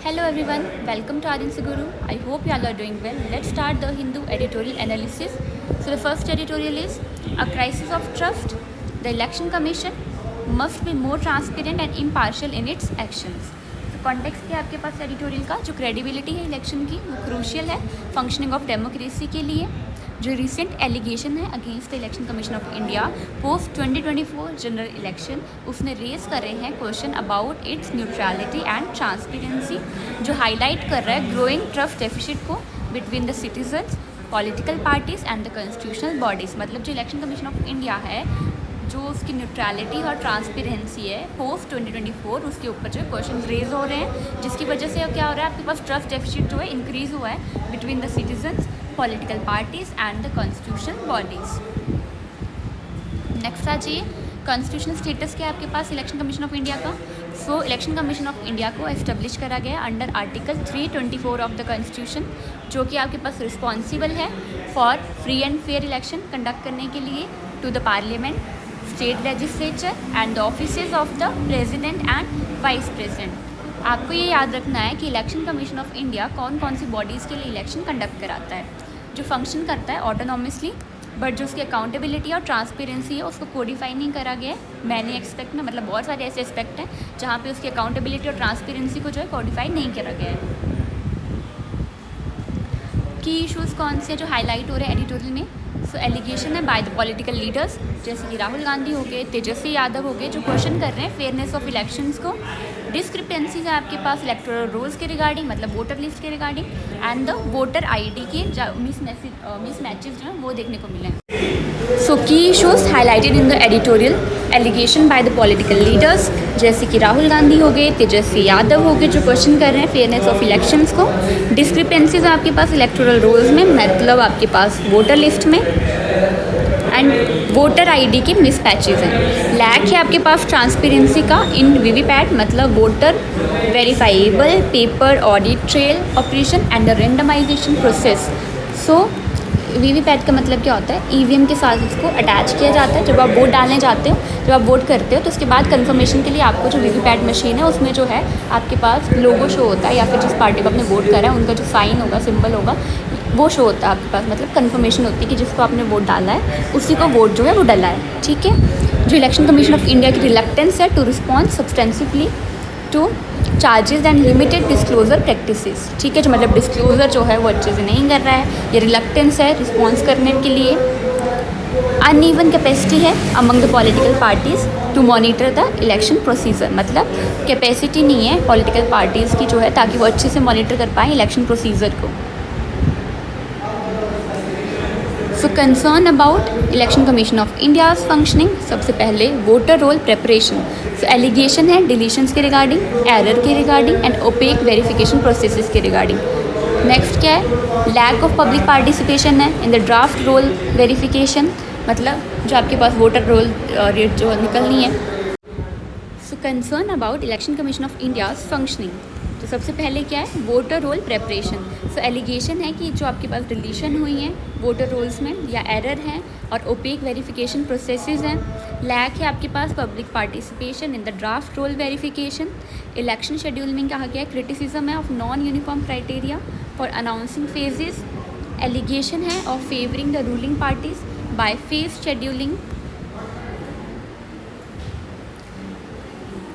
Hello everyone, welcome to Adin Guru. I hope you all are doing well. Let's start the Hindu editorial analysis. So the first editorial is a crisis of trust. The election commission must be more transparent and impartial in its actions. तो context क्या है आपके पास editorial का? जो credibility है election की वो क्रूशियल है फंक्शनिंग ऑफ डेमोक्रेसी के लिए. जो रिसेंट एलिगेशन है against the election commission of India post 2024 general election, उसने रेज कर रहे हैं question about it's neutrality and transparency, जो हाईलाइट कर रहा है ग्रोइंग ट्रस्ट डेफिसिट को between the citizens, political parties and the constitutional bodies. मतलब जो इलेक्शन कमीशन ऑफ इंडिया है, जो उसकी न्यूट्रलिटी और ट्रांसपेरेंसी है पोस्ट 2024, उसके ऊपर जो क्वेश्चन रेज हो रहे हैं, जिसकी वजह से क्या हो रहा है, आपके पास ट्रस्ट डेफिसिट जो है इंक्रीज़ हुआ है between the citizens, political parties and the constitutional bodies. Next आ जाइए, कॉन्स्टिट्यूशनल स्टेटस क्या है आपके पास इलेक्शन कमीशन ऑफ इंडिया का. So election commission of India को एस्टेब्लिश करा गया under article 324 of the constitution, जो कि आपके पास रिस्पॉन्सिबल है for free and fair election conduct करने के लिए to the parliament, state legislature and the offices of the president and vice president. आपको ये याद रखना है कि इलेक्शन कमीशन ऑफ इंडिया कौन कौन सी बॉडीज़ के लिए इलेक्शन कंडक्ट कराता है. जो फंक्शन करता है ऑटोनॉमसली, बट जो उसकी अकाउंटेबिलिटी और ट्रांसपेरेंसी है उसको कोडिफाई नहीं करा गया है मैनी एक्सपेक्ट में. मतलब बहुत सारे ऐसे एस्पेक्ट हैं जहाँ पे उसकी अकाउंटेबिलिटी और ट्रांसपेरेंसी को जो है कोडिफाई नहीं करा गया है. की इशूज़ कौन से जो हाईलाइट हो रहे हैं एडिटोरियल में. सो एलिगेशन है बाय द पॉलिटिकल लीडर्स, जैसे कि राहुल गांधी हो गए, तेजस्वी यादव हो गए, जो क्वेश्चन कर रहे हैं फेयरनेस ऑफ इलेक्शंस को. डिस्क्रिपेंसीज है आपके पास इलेक्टोरल रोल्स के रिगार्डिंग, मतलब वोटर लिस्ट के regarding, and the voter ID के मिस मैचेस जो हैं वो देखने को मिले हैं. So key issues highlighted in the editorial. Allegation by the political leaders, जैसे कि राहुल गांधी हो गए, तेजस्वी यादव हो गए, जो क्वेश्चन कर रहे हैं फेयरनेस ऑफ इलेक्शंस को. डिस्क्रिपेंसीज आपके पास इलेक्टोरल रोल्स में, मतलब आपके पास वोटर लिस्ट में, एंड वोटर आईडी के मिस पैचेज हैं. लैक है आपके पास ट्रांसपेरेंसी का इन वीवीपैट, मतलब voter verifiable paper audit trail operation and the randomisation process. So VVPAT का मतलब क्या होता है, ईवीएम के साथ इसको अटैच किया जाता है. जब आप वोट डालने जाते हो, जब आप वोट करते हो, तो उसके बाद कंफर्मेशन के लिए आपको जो वीवीपैट मशीन है उसमें जो है आपके पास लोगो शो होता है, या फिर जिस पार्टी को आपने वोट करा है उनका जो साइन होगा, सिंबल होगा, वो शो होता है आपके पास. मतलब कंफर्मेशन होती है कि जिसको आपने वोट डाला है उसी को वोट जो है वो डाला है. ठीक है. जो इलेक्शन कमीशन ऑफ इंडिया की रिलक्टेंस है to respond substantively to charges and limited disclosure practices. ठीक है. जो मतलब डिस्क्लोजर जो है वो अच्छे से नहीं कर रहा है, ये रिलक्टेंस है रिस्पॉन्स करने के लिए. अनइवन कैपेसिटी है among the political parties to monitor the election procedure, मतलब कैपेसिटी नहीं है पॉलिटिकल पार्टीज़ की जो है ताकि वो अच्छे से मॉनिटर कर पाएँ इलेक्शन प्रोसीजर को. So concern about election commission of India's functioning. सबसे पहले voter roll preparation. So allegation है डिलीशंस के रिगार्डिंग, एरर के regarding and opaque verification processes के रिगार्डिंग. नेक्स्ट क्या है, लैक ऑफ पब्लिक पार्टिसिपेशन है in the draft roll verification, मतलब जो आपके पास वोटर रोल रेट जो निकलनी है. सो concern about election commission of India's functioning. तो सबसे पहले क्या है, voter roll preparation. So allegation है कि जो आपके पास डिलीशन हुई हैं वोटर रोल्स में या एरर हैं, और ओपेक वेरिफिकेशन प्रोसेसेस हैं. लैक है आपके पास public participation in the draft roll verification. Election schedule में कहा गया है क्रिटिसिज्म है of non uniform criteria for announcing phases. Allegation है of favouring the ruling parties by phase scheduling.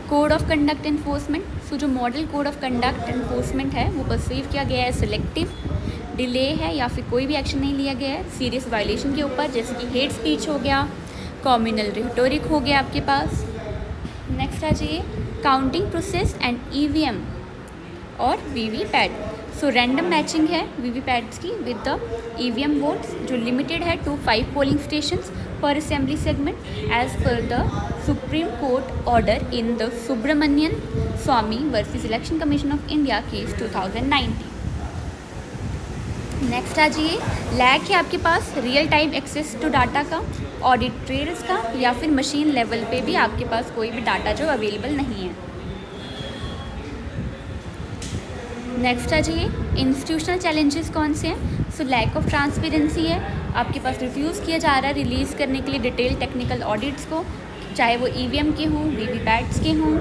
Code of conduct enforcement. So जो model code of conduct enforcement है वो perceive किया गया है सिलेक्टिव. डिले है या फिर कोई भी एक्शन नहीं लिया गया है सीरियस वायलेशन के ऊपर, जैसे कि हेट स्पीच हो गया, कॉम्युनल रिटोरिक हो गया आपके पास. नेक्स्ट आ जाइए, काउंटिंग प्रोसेस एंड ईवीएम और वीवीपैट. सो रैंडम मैचिंग है वीवीपैट्स की विद द ईवीएम वोट्स, जो लिमिटेड है to 5 polling stations per assembly segment as per the supreme court order in the Subramanian Swamy versus election commission of India case 2019. Next आ जाइए, lack है आपके पास real time access to data का, audit trails का, या फिर मशीन लेवल पे भी आपके पास कोई भी डाटा जो अवेलेबल नहीं है. नेक्स्ट आ जाइए, इंस्टीट्यूशनल चैलेंजेस कौन से हैं. सो लैक ऑफ ट्रांसपेरेंसी है आपके पास, रिफ्यूज़ किया जा रहा है रिलीज़ करने के लिए डिटेल टेक्निकल ऑडिट्स को, चाहे वो ईवीएम के हों, वीवीपैट्स के हों.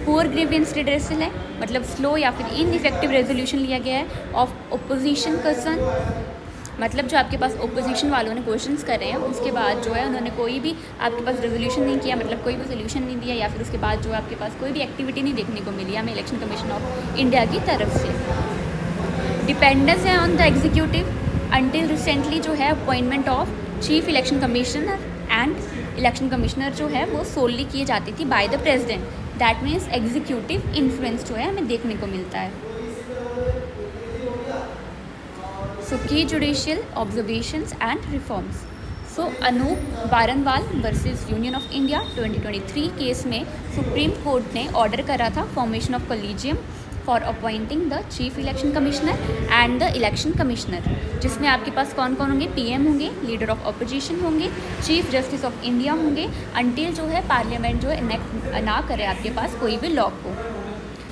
पुअर ग्रीवेंस रिड्रेसल है, मतलब स्लो या फिर इनइफेक्टिव रेजोल्यूशन लिया गया है ऑफ ओपोजिशन कंसर्न, मतलब जो आपके पास ओपोजिशन वालों ने क्वेश्चंस कर रहे हैं उसके बाद जो है उन्होंने कोई भी आपके पास रेजोल्यूशन नहीं किया, मतलब कोई भी सोल्यूशन नहीं दिया, या फिर उसके बाद जो आपके पास कोई भी एक्टिविटी नहीं देखने को मिली हमें इलेक्शन कमीशन ऑफ इंडिया की तरफ से। डिपेंडेंस है on the executive until recently जो है appointment of chief election commissioner and election commissioner जो है वो सोलली किए जाती थी by the president, that means executive influence जो है हमें देखने को मिलता है। So key judicial observations and reforms. So Anoop Baranwal versus union of India 2023 case में सुप्रीम कोर्ट ने ऑर्डर करा था formation of collegium for appointing the chief election commissioner and the election commissioner, जिसमें आपके पास कौन कौन होंगे, पीएम होंगे, लीडर ऑफ अपोजिशन होंगे, चीफ जस्टिस ऑफ इंडिया होंगे, अंटिल जो है पार्लियामेंट जो इनेक्ट ना करे आपके पास कोई भी लॉ को।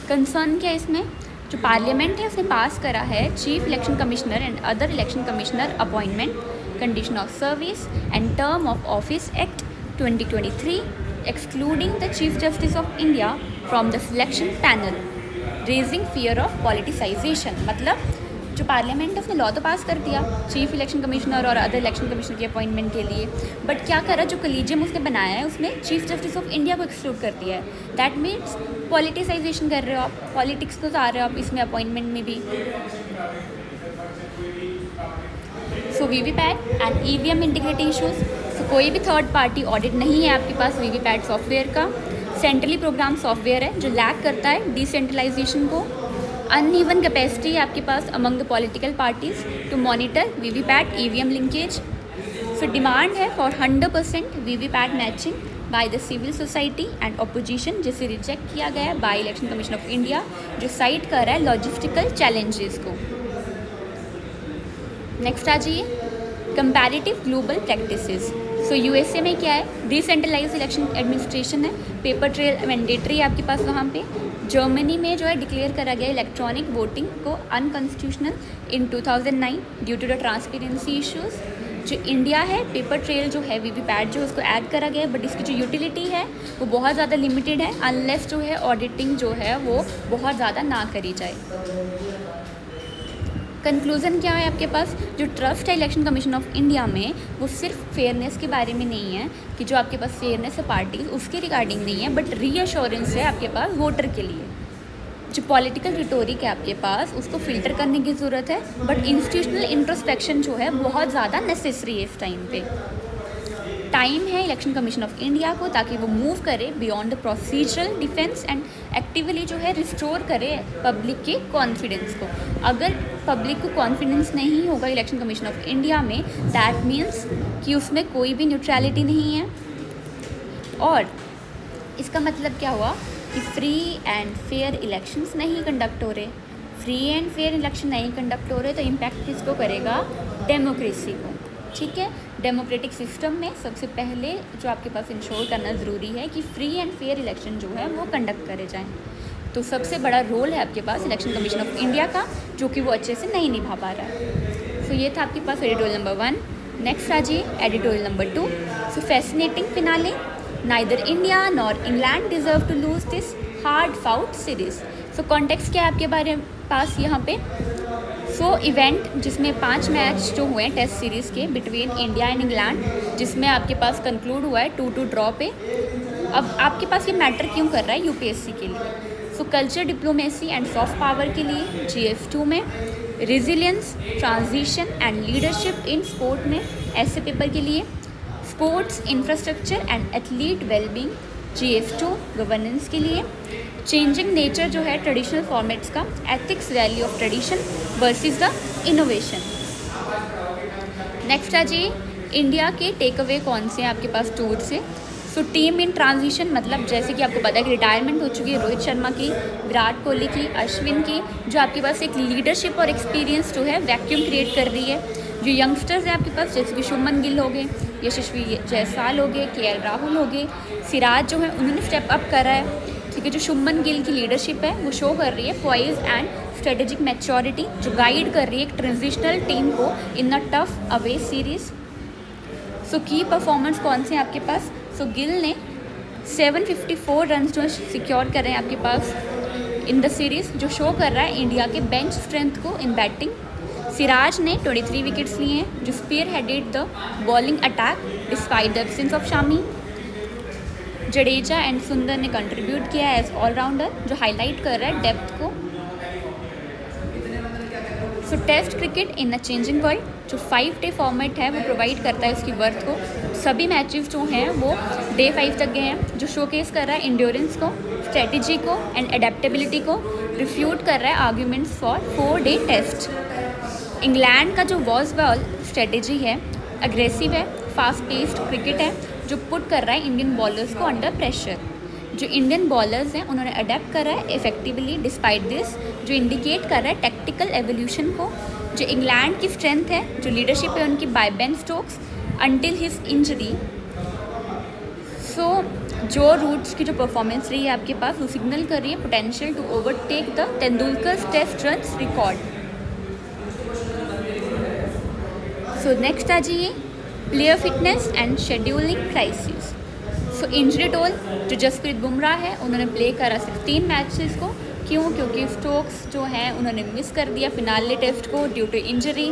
कंसर्न क्या है इसमें, जो पार्लियामेंट है उसने पास करा है chief election commissioner and other election commissioner appointment, condition of service and term of office act 2023 excluding the chief justice of India from the selection panel, raising fear of politicisation. मतलब जो parliament है उसने law तो पास कर दिया chief election commissioner और other election commissioner के appointment के लिए, बट क्या करा, जो कॉलेजियम उसने बनाया है उसमें चीफ जस्टिस ऑफ इंडिया को एक्सक्लूड कर दिया है। दैट मीन्स पॉलिटिसाइजेशन कर रहे हो आप, पॉलिटिक्स को ला रहे हो आप इसमें अपॉइंटमेंट में भी। So VVPAT and EVM integrity issues, so कोई भी थर्ड पार्टी ऑडिट नहीं है आपके पास वीवीपैट सॉफ्टवेयर का, सेंट्रली प्रोग्राम सॉफ्टवेयर है जो लैक करता है डिसेंट्रलाइजेशन को, अनइवन कैपेसिटी है आपके पास among the political parties to monitor VVPAT EVM linkage. फिर डिमांड है for 100% VVPAT matching by the civil society and opposition, जिसे रिजेक्ट किया गया है by election commission of India, जो साइट कर रहा है लॉजिस्टिकल चैलेंजेस को। नेक्स्ट आ जाइए comparative global practices. So USA में क्या है, डिसेंट्रलाइज इलेक्शन एडमिनिस्ट्रेशन है, पेपर ट्रेल मैंडेटरी है आपके पास वहाँ पे। जर्मनी में जो है डिक्लेयर करा गया इलेक्ट्रॉनिक वोटिंग को unconstitutional in 2009 due to the transparency issues. जो इंडिया है पेपर ट्रेल जो है वीवीपैट जो उसको ऐड करा गया है, बट इसकी जो यूटिलिटी है वो बहुत ज़्यादा लिमिटेड है अनलेस जो है ऑडिटिंग जो है वो बहुत ज़्यादा ना करी जाए। कंक्लूज़न क्या है आपके पास, जो ट्रस्ट है इलेक्शन कमीशन ऑफ इंडिया में वो सिर्फ फेयरनेस के बारे में नहीं है कि जो आपके पास फेयरनेस है पार्टी उसके रिगार्डिंग नहीं है, बट रीअश्योरेंस है आपके पास वोटर के लिए। जो पॉलिटिकल रिटोरिक है आपके पास उसको फिल्टर करने की ज़रूरत है, बट इंस्टीट्यूशनल इंट्रोस्पेक्शन जो है बहुत ज़्यादा नेसेसरी है इस टाइम पे। टाइम है इलेक्शन कमीशन ऑफ इंडिया को ताकि वो मूव करे beyond the procedural defence and actively जो है रिस्टोर करे पब्लिक के कॉन्फिडेंस को। अगर पब्लिक को कॉन्फिडेंस नहीं होगा इलेक्शन कमीशन ऑफ इंडिया में, दैट मीन्स कि उसमें कोई भी न्यूट्रलिटी नहीं है, और इसका मतलब क्या हुआ कि फ्री एंड फेयर इलेक्शंस नहीं कंडक्ट हो रहे। फ्री एंड फेयर इलेक्शन नहीं कंडक्ट हो रहे तो इम्पैक्ट किसको करेगा, डेमोक्रेसी को। ठीक है, डेमोक्रेटिक सिस्टम में सबसे पहले जो आपके पास इंश्योर करना ज़रूरी है कि फ्री एंड फेयर इलेक्शन जो है वो कंडक्ट करे जाएं। तो सबसे बड़ा रोल है आपके पास इलेक्शन कमीशन ऑफ इंडिया का, जो कि वो अच्छे से नहीं निभा पा रहा है। सो ये था आपके पास एडिटोरियल नंबर 1। नेक्स्ट आ जाइए editorial number 2। So fascinating finale, neither India nor England deserve to lose this hard fought series. So context क्या है आपके बारे पास यहाँ पे, सो इवेंट जिसमें 5 मैच जो हुए हैं टेस्ट सीरीज़ के बिटवीन इंडिया एंड इंग्लैंड, जिसमें आपके पास कंक्लूड हुआ है 2-2 ड्रॉ पे। अब आपके पास ये मैटर क्यों कर रहा है यूपीएससी के लिए, so culture diplomacy and soft power के लिए GS2 में, resilience transition and leadership in sport में ऐसे पेपर के लिए, sports infrastructure and athlete wellbeing GS2 governance के लिए, चेंजिंग नेचर जो है ट्रेडिशनल फॉर्मेट्स का, ethics value of tradition versus the innovation. Next आ जाइए इंडिया के टेक अवे कौन से हैं आपके पास टूर से। सो टीम इन ट्रांजिशन, मतलब जैसे कि आपको पता है कि रिटायरमेंट हो चुकी है रोहित शर्मा की, विराट कोहली की, अश्विन की, जो आपके पास एक लीडरशिप और एक्सपीरियंस जो है वैक्यूम क्रिएट कर रही है। जो यंगस्टर्स हैं आपके पास जैसे कि शुभमन गिल हो गए, यशस्वी जायसवाल हो गए, KL राहुल हो गए, सिराज जो है उन्होंने स्टेप अप करा है। ठीक है, जो शुभमन गिल की लीडरशिप है वो शो कर रही है पॉइज एंड स्ट्रेटेजिक मैच्योरिटी, जो गाइड कर रही है एक ट्रांजिशनल टीम को इन अ टफ अवे सीरीज। सो की परफॉर्मेंस कौन से हैं आपके पास, सो गिल ने 754 रन जो सिक्योर कर रहे हैं आपके पास इन द सीरीज़, जो शो कर रहा है इंडिया के बेंच स्ट्रेंथ को इन बैटिंग। सिराज ने 23 विकेट्स लिए हैं, जो spear headed the bowling attack despite the absence of Shami. Jadeja and Sundar ने कंट्रीब्यूट किया एज ऑलराउंडर, जो हाईलाइट कर रहा है डेप्थ को। So test cricket in a changing world, जो 5 डे फॉर्मेट है वो प्रोवाइड करता है उसकी वर्थ को। सभी मैचेस जो हैं वो डे 5 तक गए हैं, जो शोकेस कर रहा है इंड्योरेंस को, स्ट्रेटजी को एंड एडेप्टेबिलिटी को, रिफ्यूट कर रहा है arguments for 4 day test. England का जो वॉज बॉल स्ट्रेटजी है अग्रेसिव है, फास्ट पेस्ड क्रिकेट है, जो पुट कर रहा है इंडियन बॉलर्स को अंडर प्रेशर। जो इंडियन बॉलर्स हैं उन्होंने अडेप्ट करा है इफेक्टिवली डिस्पाइट दिस, जो इंडिकेट कर रहा है टेक्टिकल एवोल्यूशन को। जो इंग्लैंड की स्ट्रेंथ है, जो लीडरशिप है उनकी by Ben Stokes until his injury. So Joe Root's की जो परफॉर्मेंस रही है आपके पास वो सिग्नल कर रही है potential to overtake the Tendulkar test runs record. So next आ जाइए player fitness and scheduling crisis. So injury toll, जो जसप्रीत बुमराह है उन्होंने प्ले करा 16 मैचेस को। क्यों? क्योंकि स्टोक्स जो हैं उन्होंने मिस कर दिया फिनाले टेस्ट को ड्यू टू इंजरी,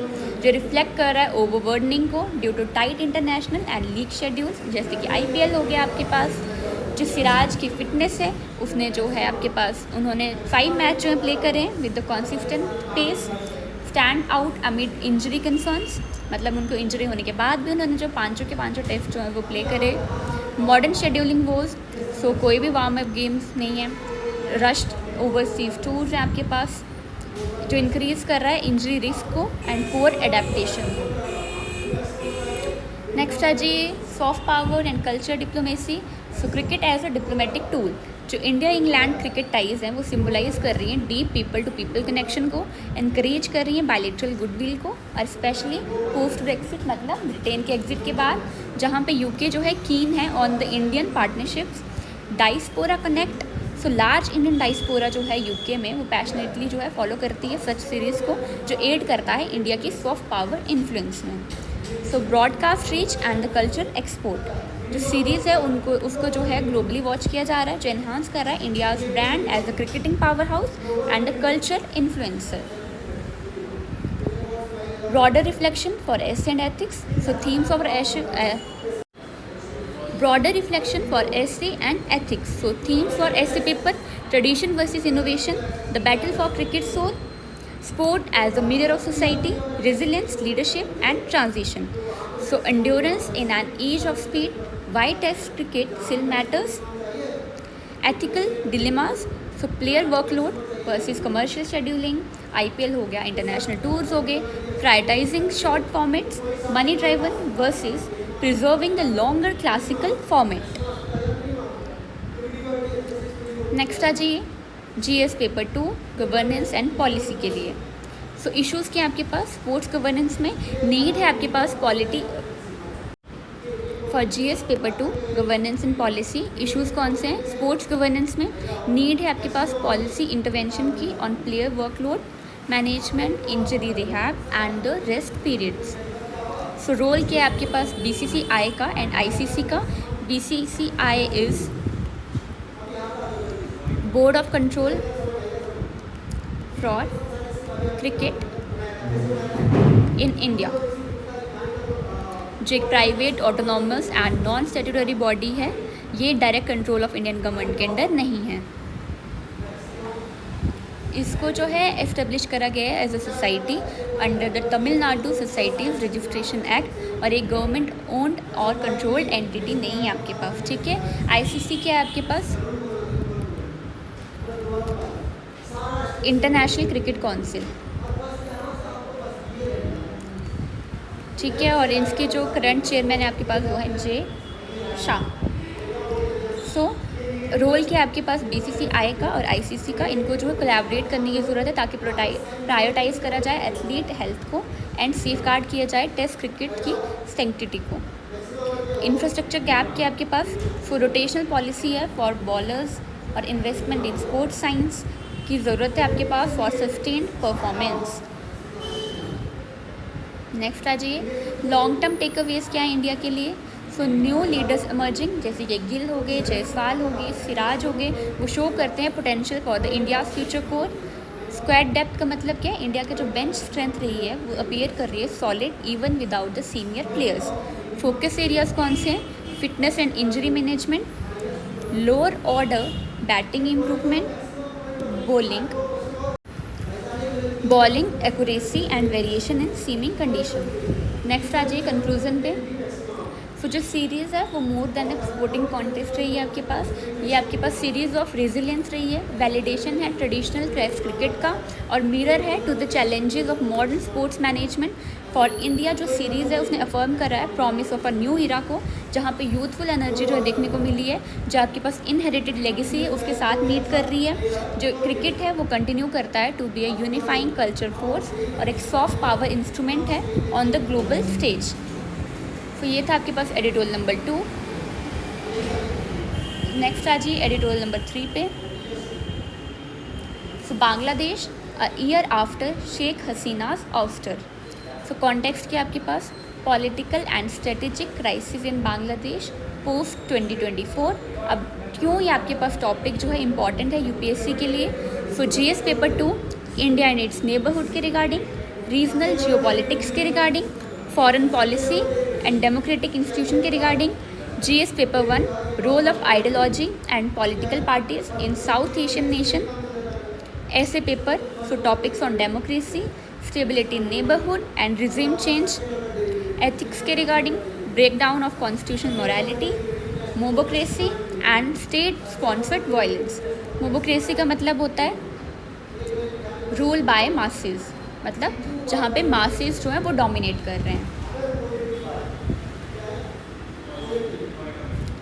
जो रिफ्लेक्ट कर रहा है ओवरबर्डनिंग को due to tight international and league schedules, जैसे कि IPL हो गया आपके पास। जो सिराज की फिटनेस है उसने जो है आपके पास उन्होंने 5 मैच जो है प्ले करे with the consistent pace, stand out amid injury concerns, मतलब उनको इंजरी होने के बाद भी उन्होंने जो 5 के 5 टेस्ट जो है वो प्ले करे। मॉडर्न शेड्यूलिंग वोज, सो कोई भी वार्म अप गेम्स नहीं है, रश्ड ओवरसीज टूर्स हैं आपके पास, जो इंक्रीज़ कर रहा है इंजरी रिस्क को एंड पुअर एडेप्टेशन। नेक्स्ट आ जी soft power and culture diplomacy. So cricket as a diplomatic tool, जो इंडिया इंग्लैंड क्रिकेट टाइज हैं वो सिम्बलाइज कर रही हैं deep people to people connection को, इनक्रेज कर रही हैं बायलैटरल गुडविल को, और स्पेशली पोस्ट ब्रेक्सिट मतलब ब्रिटेन के एग्जिट के बाद, जहाँ पे UK जो है कीन है on the Indian partnerships. Diaspora connect, so large Indian diaspora जो है UK में वो पैशनेटली जो है फॉलो करती है सच सीरीज़ को, जो एड करता है इंडिया की सॉफ्ट पावर इन्फ्लुएंस में। So broadcast reach and the culture export, जो सीरीज़ है उनको उसको जो है ग्लोबली वॉच किया जा रहा है, जो एनहांस कर रहा है India's brand as a cricketing power house and a culture influencer. Broader reflection for S and ethics, so themes of broader reflection for essay and ethics. So themes for essay paper: tradition versus innovation, the battle for cricket soul, sport as a mirror of society, resilience, leadership and transition. So endurance in an age of speed, why test cricket still matters, ethical dilemmas, so player workload versus commercial scheduling, IPL हो गया, international tours हो गए, prioritising short formats, money driven versus preserving the longer classical format. Next आ जाइए GS paper 2 governance and policy के लिए। So issues क्या आपके पास स्पोर्ट्स गवर्नेंस में नीड है आपके पास quality for GS paper 2 governance and policy. Issues कौन से हैं? स्पोर्ट्स गवर्नेंस में नीड है आपके पास पॉलिसी इंटरवेंशन की on player workload, management, injury rehab and the rest periods. So role क्या है आपके पास BCCI का एंड ICC का। BCCI is board of control for cricket in India, जो एक private autonomous and non statutory body है। ये direct control of Indian government के अंडर नहीं है। इसको जो है एस्टेब्लिश करा गया है as a society under the Tamil Nadu societies registration act, और एक गवर्नमेंट ओन्ड और कंट्रोल्ड एंटिटी नहीं है आपके पास, ठीक है। ICC क्या है आपके पास? इंटरनेशनल क्रिकेट काउंसिल, ठीक है, और इसके जो करंट चेयरमैन है आपके पास वो है J शाह। सो रोल क्या है आपके पास BCCI का और ICC का, इनको जो है कोलैबोरेट करने की ज़रूरत है ताकि प्रायोरिटाइज करा जाए एथलीट हेल्थ को एंड सेफगार्ड किया जाए टेस्ट क्रिकेट की सैंक्टिटी को। इंफ्रास्ट्रक्चर गैप क्या है आपके पास? सो रोटेशनल पॉलिसी है फॉर बॉलर्स और इन्वेस्टमेंट इन स्पोर्ट्स साइंस की ज़रूरत है आपके पास फॉर सस्टेन्ड परफॉर्मेंस। नेक्स्ट आ जाइए लॉन्ग टर्म टेकअवेज क्या है इंडिया के लिए। सो न्यू लीडर्स इमर्जिंग, जैसे कि गिल हो गए, जायसवाल हो गए, सिराज हो गए, वो शो करते हैं potential for the India future core. Squad depth का मतलब क्या है, इंडिया का जो बेंच स्ट्रेंथ रही है वो अपीयर कर रही है solid even without the senior players. Focus areas कौन से हैं, fitness and injury management, lower order batting improvement, bowling accuracy and variation in seaming condition. Next आ जाइए कंक्लूजन पे। सो जो सीरीज़ है वो more than a sporting contest रही है आपके पास, ये आपके पास सीरीज़ ऑफ रेजिलियंस रही है, वैलिडेशन है ट्रेडिशनल टेस्ट क्रिकेट का, और मिरर है to the challenges of modern sports management for India. जो सीरीज़ है उसने अफर्म करा है promise of a new era को, जहाँ पे यूथफुल एनर्जी जो है देखने को मिली है, जो आपके पास इनहेरिटेड लेगेसी है उसके साथ मीट कर रही है। जो क्रिकेट है वो कंटिन्यू करता है to be a unifying culture force और एक सॉफ्ट पावर इंस्ट्रूमेंट है ऑन द ग्लोबल स्टेज। तो ये था आपके पास एडिटोरियल नंबर 2। नेक्स्ट आ जाइए एडिटोरियल नंबर 3 पे। So Bangladesh a year after Sheikh Hasina's ouster. So context क्या आपके पास, political and strategic crisis in Bangladesh post 2024। अब क्यों ये आपके पास टॉपिक जो है इंपॉर्टेंट है यूपीएससी के लिए। So GS paper 2 India and its neighbourhood के रिगार्डिंग, रीजनल जियोपॉलिटिक्स के regarding, foreign policy and democratic institution के regarding, GS paper 1 role of ideology and political parties in South Asian nation, ऐसे paper so topics on democracy, stability in neighbourhood and regime change, ethics के regarding, breakdown of constitutional morality, mobocracy and state sponsored violence. Mobocracy का मतलब होता है rule by masses, मतलब जहाँ पे masses जो हैं वो डोमिनेट कर रहे हैं।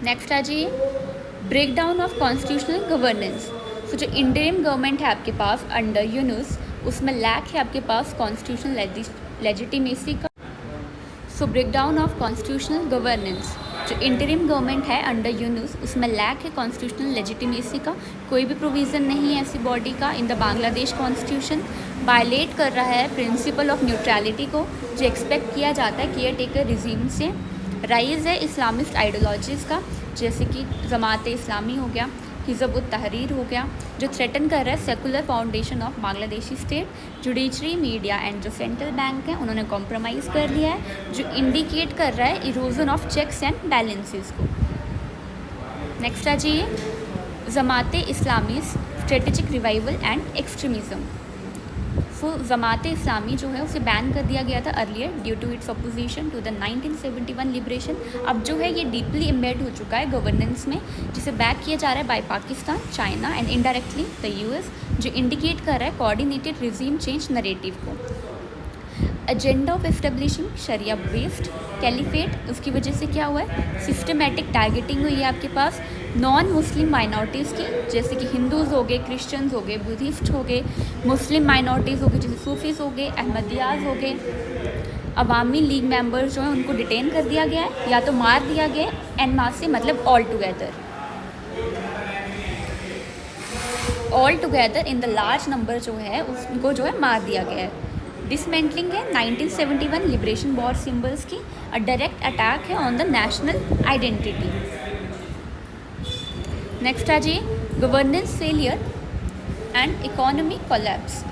नेक्स्ट आ जाइए ब्रेकडाउन ऑफ कॉन्स्टिट्यूशनल गवर्नेंस। तो जो इंटरिम गवर्नमेंट है आपके पास अंडर यूनुस, उसमें लैक है आपके पास कॉन्स्टिट्यूशनल लेजिटिमेसी का। सो ब्रेकडाउन ऑफ कॉन्स्टिट्यूशनल गवर्नेंस, जो इंटरिम गवर्नमेंट है अंडर यूनुस उसमें लैक है कॉन्स्टिट्यूशनल लेजिटिमेसी का, कोई भी प्रोविज़न नहीं है ऐसी बॉडी का in the Bangladesh constitution, violate कर रहा है प्रिंसिपल ऑफ न्यूट्रलिटी को जो एक्सपेक्ट किया जाता है केयर टेकर रिजीम से। राइज़ है इस्लामिस्ट आइडियोलॉजीज़ का, जैसे कि जमात इस्लामी हो गया, हिज़ब उत तहरीर हो गया, जो थ्रेटन कर रहा है secular foundation of Bangladeshi state. Judiciary, media and जो सेंट्रल बैंक है उन्होंने कॉम्प्रोमाइज़ कर लिया है, जो इंडिकेट कर रहा है erosion of checks and balances को। नेक्स्ट आ जाइए Jamaat Islami strategic revival and extremism. So Jamaat Islami जो है उसे बैन कर दिया गया था earlier due to its opposition to the 1971 liberation. अब जो है ये डीपली एम्बेड हो चुका है गवर्नेंस में, जिसे बैक किया जा रहा है by Pakistan, China and indirectly the US, जो इंडिकेट कर रहा है कोऑर्डिनेटेड रिजीम चेंज नरेटिव को। Agenda of establishing sharia based caliphate, उसकी वजह से क्या हुआ है, सिस्टमेटिक टारगेटिंग हुई है आपके पास नॉन मुस्लिम माइनॉरिटीज़ की, जैसे कि हिंदूज़ हो गए, क्रिश्चियंस हो गए, बुद्धिस्ट हो गए, मुस्लिम माइनॉरिटीज़ हो गई जैसे सूफीज़ हो गए, अहमदियाज़ हो गए। अवामी लीग मेंबर्स जो हैं उनको डिटेन कर दिया गया है या तो मार दिया गया है, एन मास से मतलब all together in the large number जो है उसको जो है मार दिया गया है। डिसमेंटलिंग है 1971 लिबरेशन वॉर सिंबल्स की, अ डायरेक्ट अटैक है on the national identity. Next आ जाइए governance failure and economic collapse.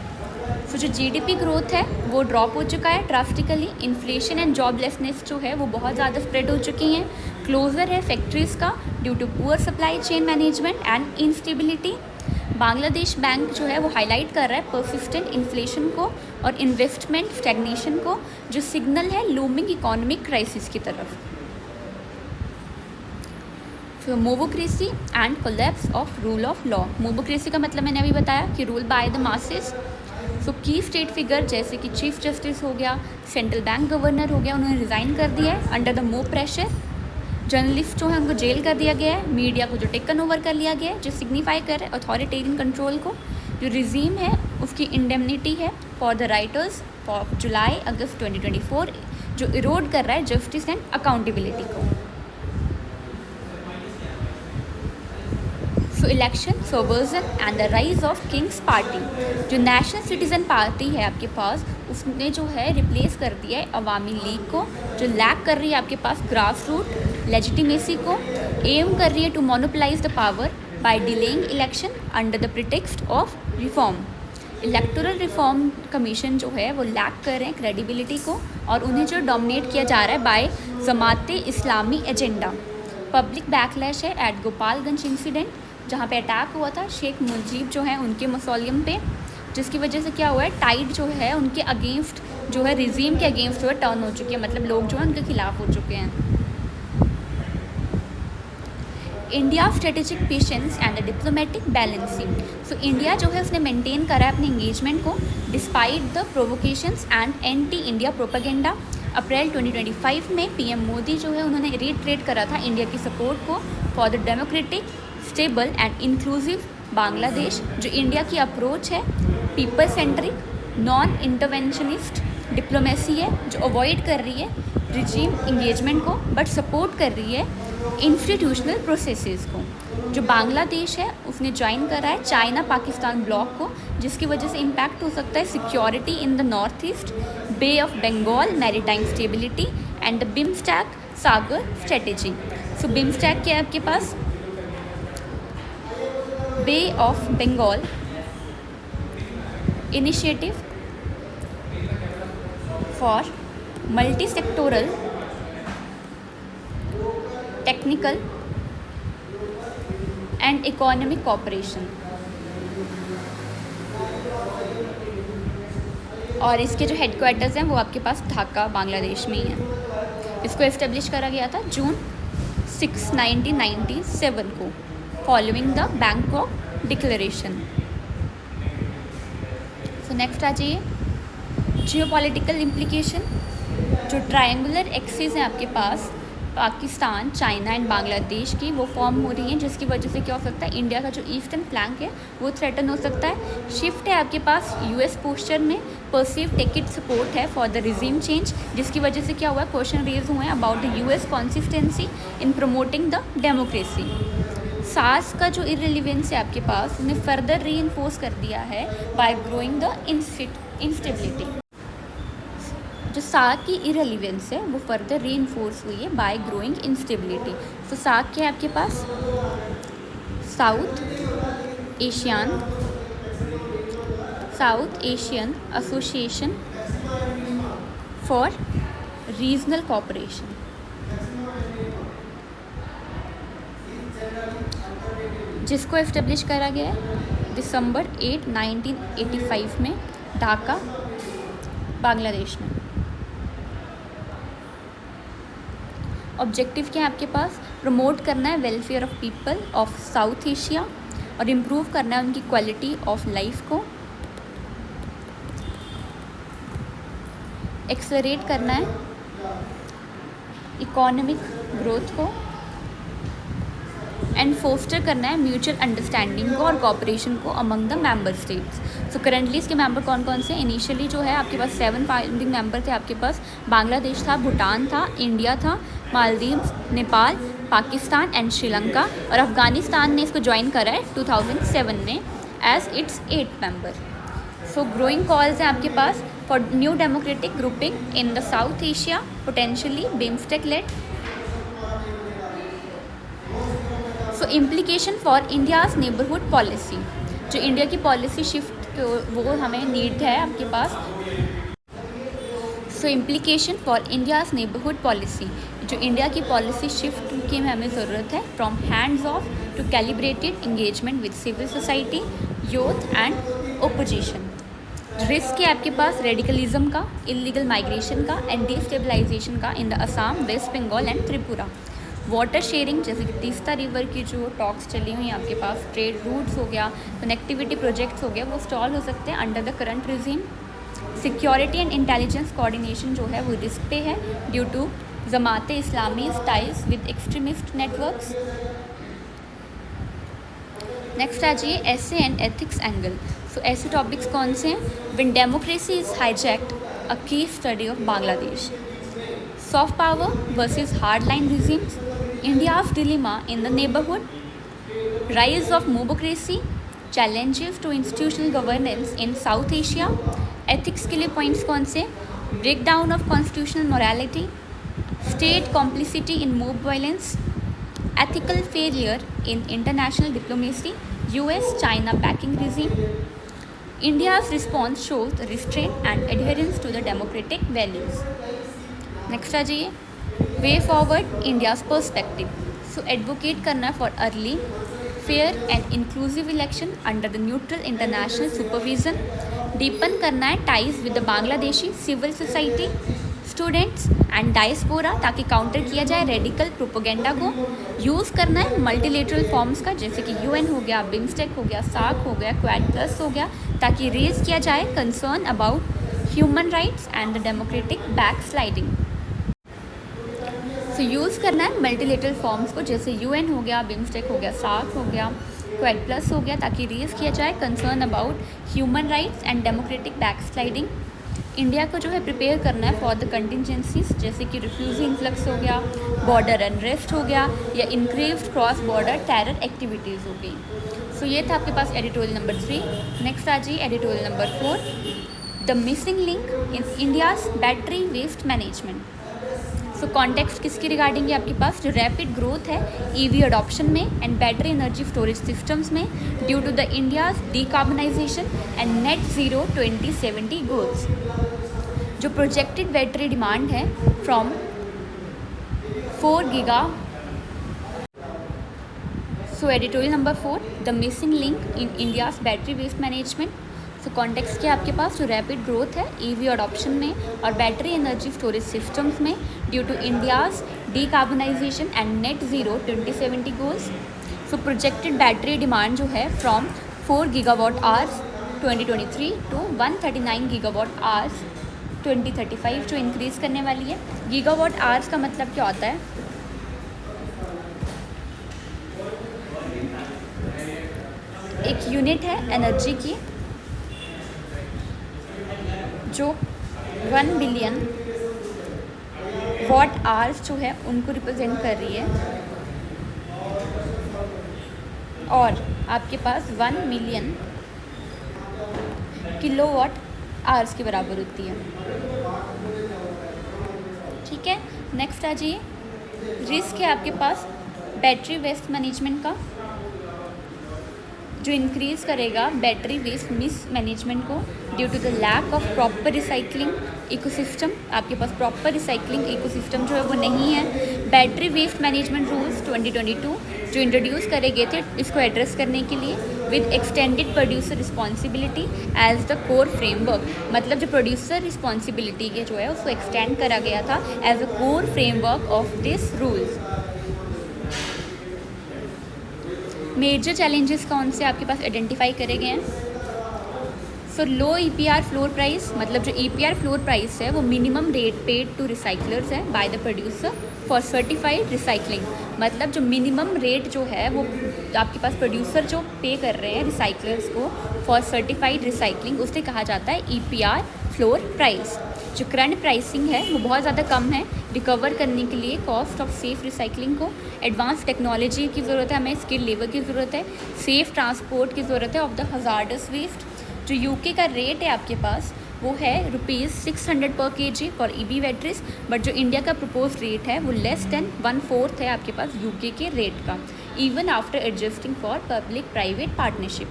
तो जो जीडीपी ग्रोथ है वो ड्रॉप हो चुका है ड्रास्टिकली, इन्फ्लेशन एंड जॉबलेसनेस जो है वो बहुत ज़्यादा स्प्रेड हो चुकी हैं, क्लोजर है फैक्ट्रीज़ का due to poor supply chain management and instability. Bangladesh bank जो है वो हाईलाइट कर रहा है परसिस्टेंट इन्फ्लेशन को और इन्वेस्टमेंट स्टैग्नेशन को, जो सिग्नल है लूमिंग इकोनॉमिक क्राइसिस की तरफ। फिर mobocracy and collapse of rule of law. Mobocracy का मतलब मैंने अभी बताया कि रूल बाय द मासेस। सो की स्टेट फिगर जैसे कि चीफ जस्टिस हो गया, सेंट्रल बैंक गवर्नर हो गया, उन्होंने रिज़ाइन कर दिया है under the mob pressure. Journalist जो है उनको जेल कर दिया गया है, मीडिया को जो टेकन ओवर कर लिया गया है, जो सिग्निफाई कर रहा है अथॉरिटेरियन कंट्रोल को। जो रिजीम है उसकी इंडेमनिटी है for the rioters for July August 2024, जो इरोड कर रहा है जस्टिस एंड अकाउंटेबिलिटी को। So election subversion and the rise of kings party. जो नेशनल सिटीज़न पार्टी है आपके पास उसने जो है रिप्लेस कर दिया है अवामी लीग को, जो लैक कर रही है आपके पास ग्रास रूट लेजिटिमेसी को एम कर रही है to monopolise the power by delaying election under the pretext of reform. Electoral reform commission जो है वो लैक कर रहे हैं क्रेडिबिलिटी को, और उन्हें जो डोमिनेट किया जा रहा है bye Jamaat Islami agenda. Public backlash है एट गोपालगंज इंसिडेंट, जहाँ पे अटैक हुआ था शेख मुजीब जो है उनके मौसोलियम पे, जिसकी वजह से क्या हुआ है, टाइड जो है उनके अगेंस्ट जो है रिजीम के अगेंस्ट जो है टर्न हो चुकी है, मतलब लोग जो है उनके खिलाफ हो चुके हैं। India strategic patience and the diplomatic balancing. So India जो है उसने मेंटेन करा है अपने एंगेजमेंट को despite the provocations and anti India propaganda. अप्रैल 2025 में पीएम मोदी जो है उन्होंने रीट्रेट करा था इंडिया की सपोर्ट को for the democratic stable and inclusive Bangladesh. जो इंडिया की अप्रोच है people centric non interventionist diplomacy है, जो अवॉइड कर रही है रिजीम इंगेजमेंट को बट सपोर्ट कर रही है इंस्टीट्यूशनल प्रोसेसेस को। जो बांग्लादेश है उसने ज्वाइन करा है चाइना पाकिस्तान ब्लॉक को, जिसकी वजह से इम्पैक्ट हो सकता है security in the north east, bay of Bengal maritime stability and the BIMSTEC SAGAR strategy. So BIMSTEC क्या है आपके पास, bay of Bengal initiative for multi sectoral technical and economic cooperation, और इसके जो हेडक्वार्टर्स हैं वो आपके पास ढाका बांग्लादेश में ही है। इसको एस्टेब्लिश करा गया था जून 6, 1997 को following the Bangkok declaration. So next आ जाइए जियोपॉलिटिकल इम्प्लीकेशन। जो ट्रायंगुलर एक्सिस हैं आपके पास पाकिस्तान चाइना एंड बांग्लादेश की, वो फॉर्म हो रही हैं, जिसकी वजह से क्या हो सकता है इंडिया का जो ईस्टर्न फ्लैंक है वो थ्रेटन हो सकता है। शिफ्ट है आपके पास यूएस पोस्चर में, परसीव टिकट सपोर्ट है फॉर द रिजीम चेंज, जिसकी वजह से क्या हुआ है क्वेश्चन रेज हुए हैं about the US consistency in promoting the democracy. सास का जो इररिलेवेंस है आपके पास उन्हें फर्दर री इन्फोर्स कर दिया है बाय ग्रोइंग द इंस्टेबिलिटी। जो सार्क की इररिलेवेंस है वो फर्दर री इन्फोर्स हुई है बाय ग्रोइंग इंस्टेबिलिटी। तो सार्क क्या है आपके पास, South Asian association for regional cooperation. जिसको एस्टेब्लिश करा गया है दिसंबर 8, 1985 में ढाका बांग्लादेश में। ऑब्जेक्टिव क्या है आपके पास, प्रमोट करना है welfare of people of south Asia और इम्प्रूव करना है उनकी क्वालिटी ऑफ लाइफ को, एक्सलरेट करना है इकोनॉमिक ग्रोथ को एंड फोस्टर करना है म्यूचुअल अंडरस्टैंडिंग को और कोऑपरेशन को among the member states. So currently इसके मेंबर कौन कौन से, इनिशियली जो है आपके पास 7 फाउंडिंग मेंबर थे आपके पास, बांग्लादेश था, भूटान था, इंडिया था, मालदीव्स, नेपाल, पाकिस्तान एंड श्रीलंका, और अफगानिस्तान ने इसको ज्वाइन करा है 2007 में as its 8th member. So growing calls हैं आपके पास for new democratic grouping in the South Asia, potentially BIMSTEC led. So implication for India's neighbourhood policy, जो इंडिया की पॉलिसी शिफ्ट वो हमें नीड है आपके पास। So implication for India's neighbourhood policy, जो इंडिया की पॉलिसी शिफ्ट की हमें ज़रूरत है from hands off to calibrated engagement with civil society, youth and opposition. Risk है आपके पास रेडिकलिज्म का, इलीगल माइग्रेशन का एंड डिस्टेबलाइजेशन का in the Assam, West Bengal and Tripura. Water sharing जैसे कि तीस्ता रिवर की जो टॉक्स चली हुई हैं आपके पास, ट्रेड रूट्स हो गया, कनेक्टिविटी प्रोजेक्ट्स हो गया, वो स्टॉल हो सकते हैं under the current regime. Security and intelligence coordination जो है वो रिस्क पे है due to Jamaat Islami ties with extremist networks. Next आ जाइए ऐसे एंड एथिक्स एंगल। सो ऐसे टॉपिक्स कौन से हैं, व्हेन डेमोक्रेसी इज हाईजैक्ड, अ की study of Bangladesh, soft power versus hardline regimes, India's dilemma in the neighborhood, rise of mobocracy, challenges to institutional governance in South Asia, ethics के लिए points कौन से, breakdown of constitutional morality, state complicity in mob violence, ethical failure in international diplomacy, US-China backing regime. India's response shows restraint and adherence to the democratic values. Next आ जाइए, way forward India's perspective. So advocate करना for early fair and inclusive election under the neutral international supervision. Deepen करना है ties with the Bangladeshi civil society, students and diaspora, ताकि counter किया जाए radical propaganda को. Use करना है मल्टीलेटरल फॉर्म्स का, जैसे कि यूएन हो गया, बिम्स्टेक हो गया, सार्क हो गया, क्वाड प्लस हो गया, ताकि रेज किया जाए concern about human rights and the democratic back sliding. So use करना है मल्टीलेटरल फॉर्म्स को, जैसे यूएन हो गया, बिम्स्टेक हो गया, सार्क हो गया, क्वाड प्लस हो गया, ताकि रेज किया जाए concern about human rights and democratic back sliding. India को जो है प्रिपेयर करना है फॉर द कंटिजेंसीज, जैसे कि रिफ्यूजी इन्फ्लक्स हो गया, बॉर्डर अनरेस्ट हो गया, या increased cross border terror activities हो गई. सो ये था आपके पास एडिटोरियल नंबर 3. नेक्स्ट आ जाइए editorial number 4, the missing link in India's battery waste management. So context किसकी रिगार्डिंग है आपके पास, जो रैपिड ग्रोथ है ईवी अडॉप्शन में and battery energy storage systems में due to the India's decarbonisation and net zero 2070 goals. जो projected battery demand है from 4 giga. So editorial number 4, the missing link in India's battery waste management. So context क्या आपके पास, जो rapid growth है EV adoption में और battery energy storage systems में due to India's decarbonisation and net zero 2070 goals. So projected battery demand जो है from 4 gigawatt hours 2023 to 139 gigawatt hours 2035 जो इंक्रीज़ करने वाली है. गीगावाट आवर्स का मतलब क्या होता है, एक यूनिट है एनर्जी की जो 1 बिलियन वॉट आवर्स जो है उनको रिप्रेजेंट कर रही है, और आपके पास 1 मिलियन किलोवाट आवर्स के बराबर होती है. ठीक है, नेक्स्ट आ जाइए, रिस्क है आपके पास बैटरी वेस्ट मैनेजमेंट का, जो इंक्रीज़ करेगा बैटरी वेस्ट मिस मैनेजमेंट को due to the lack of proper recycling ecosystem. आपके पास प्रॉपर रिसाइकलिंग इकोसिस्टम जो है वो नहीं है. बैटरी वेस्ट मैनेजमेंट रूल्स 2022 जो इंट्रोड्यूस करे गए थे इसको एड्रेस करने के लिए with extended producer responsibility as the core framework. मतलब जो प्रोड्यूसर रिस्पॉन्सिबिलिटी के जो है उसको एक्सटेंड करा गया था as a core framework of this rules. Major challenges कौन से आपके पास आइडेंटिफाई करे गए हैं. So low EPR floor price, मतलब जो EPR फ्लोर प्राइस है वो minimum rate paid to recyclers है by the producer for certified recycling. मतलब जो मिनिमम रेट जो है वो आपके पास प्रोड्यूसर जो पे कर रहे हैं रिसाइकलर्स को फॉर सर्टिफाइड रिसाइकलिंग, उससे कहा जाता है EPR फ्लोर प्राइस. जो करंट प्राइसिंग है वो बहुत ज़्यादा कम है रिकवर करने के लिए कॉस्ट ऑफ सेफ रिसाइकलिंग को. एडवांस टेक्नोलॉजी की ज़रूरत है, हमें स्किल लेबर की ज़रूरत है, सेफ़ ट्रांसपोर्ट की ज़रूरत है ऑफ द हज़ार्डस वेस्ट. जो UK का रेट है आपके पास वो है ₹600 पर kg for EV batteries, but जो इंडिया का प्रपोज रेट है वो लेस देन 1/4 है आपके पास UK के रेट का, even after adjusting for public private partnership.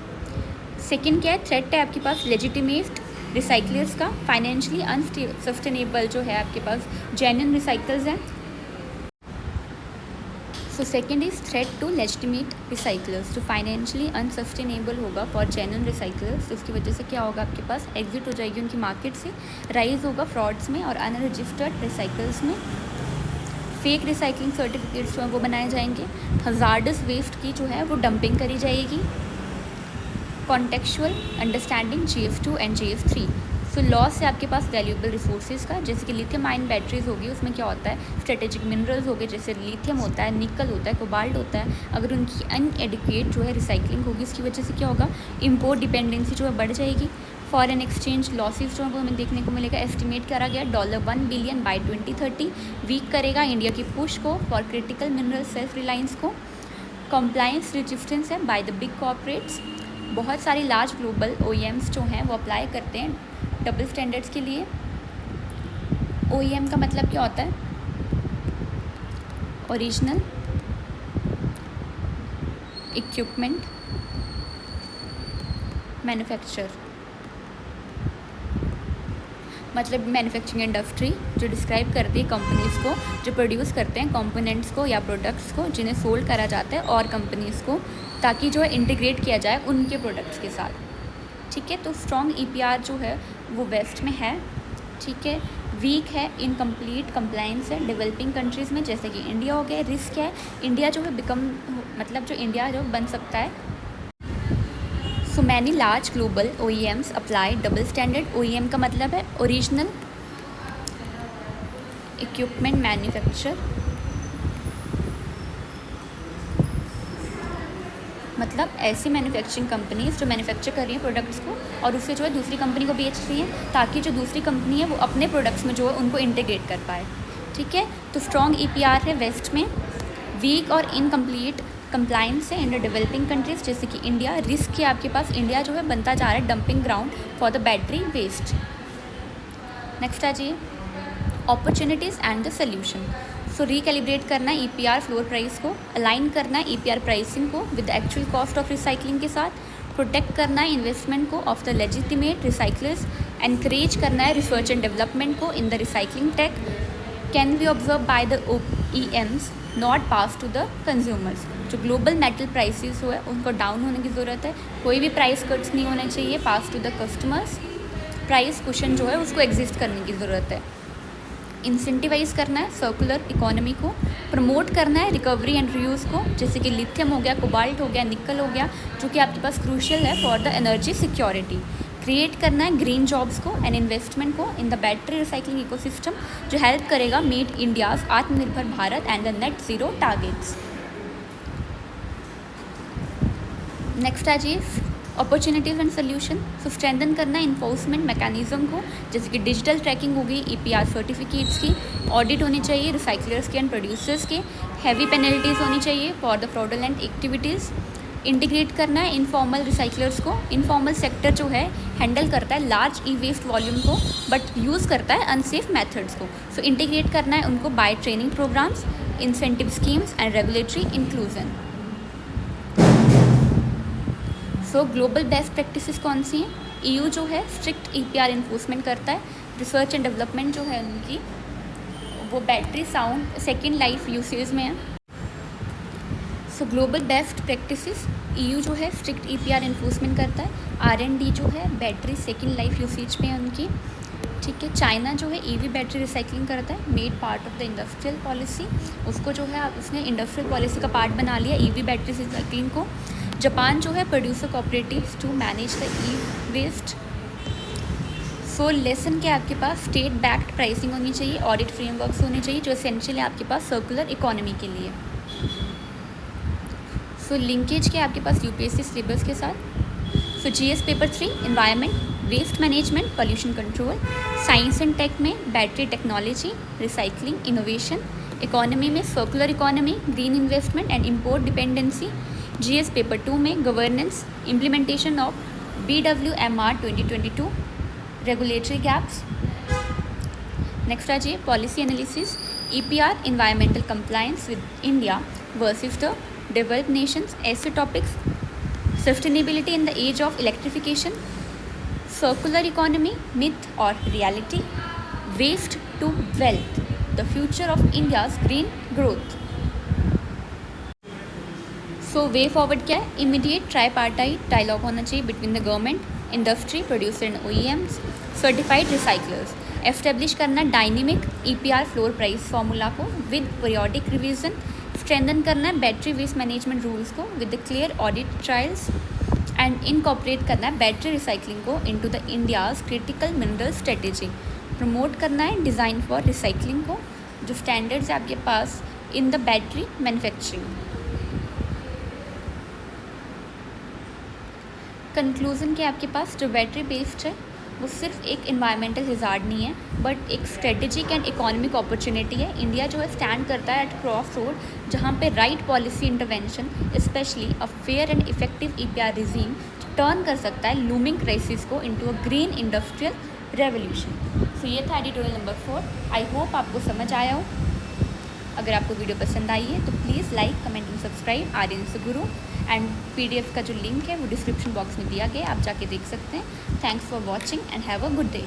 Second क्या है, थ्रेट है आपके पास लेजिटिमेट रिसाइकलर्स का. फाइनेंशियली अनसस्टेनेबल जो है आपके पास जेन्युइन रिसाइकल्स हैं. So second is threat to legitimate recyclers. जो फाइनेंशियली अनसस्टेनेबल होगा फॉर जेन्युइन रिसाइकलर्स, उसकी वजह से क्या होगा आपके पास एग्जिट हो जाएगी उनकी मार्केट से, राइज होगा फ्रॉड्स में और अनरजिस्टर्ड रिसाइकल्स में. फेक रिसाइकलिंग सर्टिफिकेट्स जो हैं वो बनाए जाएंगे. हज़ार्डस वेस्ट की जो है वो डंपिंग करी जाएगी. Contextual understanding GS2 and GS3. So loss है आपके पास वैल्यूएबल रिसोर्सेज का, जैसे कि लिथियम आयन बैटरीज होगी, उसमें क्या होता है स्ट्रेटेजिक मिनरल्स हो गए, जैसे लिथियम होता है, निकल होता है, कोबाल्ट होता है. अगर उनकी अनएडिक्वेट जो है रिसाइकलिंग होगी इसकी वजह से क्या होगा, इम्पोर्ट डिपेंडेंसी जो है बढ़ जाएगी. फॉरेन एक्सचेंज लॉसेस जो है वो हमें देखने को मिलेगा. एस्टिमेट करा गया $1 बिलियन बाय 2030. वीक करेगा इंडिया की पुश को for critical mineral self reliance को. कंप्लायंस रेजिस्टेंस है बाय द बिग कॉर्पोरेट्स. बहुत सारी लार्ज ग्लोबल OEMs जो हैं वो अप्लाई करते हैं डबल स्टैंडर्ड्स के लिए. OEM का मतलब क्या होता है, ओरिजिनल इक्विपमेंट मैन्युफैक्चर, मतलब मैन्युफैक्चरिंग इंडस्ट्री जो डिस्क्राइब करती है कंपनीज़ को जो प्रोड्यूस करते हैं कंपोनेंट्स को या प्रोडक्ट्स को जिन्हें सोल्ड करा जाता है और कंपनीज़ को, ताकि जो है इंटीग्रेट किया जाए उनके प्रोडक्ट्स के साथ। ठीक है, तो स्ट्रॉन्ग ईपीआर जो है वो वेस्ट में है। ठीक है, वीक है, इनकम्प्लीट कंप्लाइंस है डेवलपिंग कंट्रीज़ में, जैसे कि इंडिया हो गया। रिस्क है, इंडिया जो है बिकम, मतलब जो इंडिया जो बन सकता है। So many large global OEMs apply double standard. OEM का मतलब है ओरिजिनल इक्विपमेंट मैन्युफैक्चर, मतलब ऐसी मैन्युफैक्चरिंग कंपनीज जो मैन्युफैक्चर कर रही हैं प्रोडक्ट्स को और उससे जो है दूसरी कंपनी को बेच रही हैं, ताकि जो दूसरी कंपनी है वो अपने प्रोडक्ट्स में जो है उनको इंटीग्रेट कर पाए। ठीक है, तो स्ट्रॉन्ग EPR है वेस्ट में, वीक और इनकम्प्लीट कंप्लाइंस है इन द डेवलपिंग कंट्रीज जैसे कि इंडिया। रिस्क है आपके पास, इंडिया जो है बनता जा रहा है dumping ground for the battery waste. Next आ जाइए, opportunities and the solution. So recalibrate करना है EPR फ्लोर प्राइस को, अलाइन करना है EPR प्राइसिंग को with the actual cost of recycling के साथ, प्रोटेक्ट करना है इन्वेस्टमेंट को of the legitimate recyclers, encourage करना है रिसर्च एंड डेवलपमेंट को in the recycling tech, can be observe by the OEMs not pass to the consumers. जो global metal prices हो है उनको डाउन होने की ज़रूरत है, कोई भी प्राइस कट्स नहीं होने चाहिए pass to the customers, price cushion जो है उसको एग्जिस्ट करने की ज़रूरत है। इंसेंटिवाइज करना है सर्कुलर इकोनॉमी को, प्रमोट करना है रिकवरी एंड रीयूज़ को, जैसे कि लिथियम हो गया, कोबाल्ट हो गया, निकल हो गया, जो कि आपके पास क्रूशियल है for the energy security. Create करना है ग्रीन जॉब्स को एंड इन्वेस्टमेंट को in the battery recycling ecosystem, जो हेल्प करेगा meet India's Atmanirbhar Bharat and the net zero targets. Next आ जाइए opportunities and solution. So strengthen करना है इन्फोर्समेंट मैकेनिज्म को, जैसे कि डिजिटल ट्रैकिंग होगी EPR सर्टिफिकेट्स की, ऑडिट होनी चाहिए रिसाइकलर्स के एंड प्रोड्यूसर्स के, हैवी पेनल्टीज़ होनी चाहिए for the fraudulent activities. Integrate करना है इनफॉर्मल रिसाइकलर्स को, इनफॉर्मल सेक्टर जो है हैंडल करता है लार्ज E-वेस्ट वॉल्यूम को बट यूज़ करता है अनसेफ मेथड्स को। सो इंटीग्रेट करना है उनको by training programmes, incentive schemes and regulatory inclusion. So global best practices कौन सी हैं? EU जो है स्ट्रिक्ट EPR इन्फोर्समेंट करता है, रिसर्च एंड डेवलपमेंट जो है उनकी वो battery sound second life usage में है। सो ग्लोबल बेस्ट प्रैक्टिसेस EU जो है स्ट्रिक्ट EPR इन्फोर्समेंट करता है, R&D जो है बैटरी सेकेंड लाइफ यूसेज में है उनकी। ठीक है, चाइना जो है EV बैटरी रिसाइकलिंग करता है, made part of the industrial policy, उसको जो है उसने इंडस्ट्रियल पॉलिसी का पार्ट बना लिया EV बैटरी रिसाइकलिंग को। जापान जो है producer cooperatives to manage the e-waste. So lesson के आपके पास स्टेट बैक्ड प्राइसिंग होनी चाहिए, ऑडिट फ्रेमवर्क्स होने चाहिए जो एसेंशियल है आपके पास सर्कुलर इकोनॉमी के लिए। सो लिंकेज के आपके पास UPSC सिलेबस के साथ। So GS paper 3 environment, waste management, pollution control, science and tech में battery technology, recycling, innovation, economy में circular economy, green investment and import dependency. GS paper 2 में governance, implementation of BWMR 2022, regulatory gaps. Next आ जाइए policy analysis, EPR environmental compliance with India versus the developed nations, ऐसे topics, sustainability in the age of electrification, circular economy myth और reality, waste to wealth, the future of India's green growth. So way forward क्या है? Immediate tripartite dialogue होना चाहिए between the government, industry, producer and OEMs, certified recyclers, establish करना dynamic EPR floor price formula को with periodic revision, strengthen करना है battery waste management rules को with the clear audit trials and incorporate करना है battery recycling को into the India's critical mineral strategy, promote करना है डिज़ाइन फॉर रिसाइकलिंग को, जो स्टैंडर्ड्स है आपके पास in the battery manufacturing. Conclusion के आपके पास जो बैटरी बेस्ड है वो सिर्फ एक इन्वायरमेंटल हिजार्ड नहीं है बट एक स्ट्रेटेजिक एंड इकोनॉमिक अपॉर्चुनिटी है। इंडिया जो है स्टैंड करता है एट क्रॉस रोड जहाँ पे right policy intervention especially a fair and effective EPR regime turn कर सकता है लूमिंग क्राइसिस को into a green industrial revolution. So ये था एडिटोरियल नंबर 4। आई होप आपको समझ आया हो। अगर आपको वीडियो पसंद आई है तो please like, comment and subscribe Aryan Guru. And PDF का जो लिंक है वो डिस्क्रिप्शन बॉक्स में दिया गया है, आप जाके देख सकते हैं। Thanks for watching and have a good day.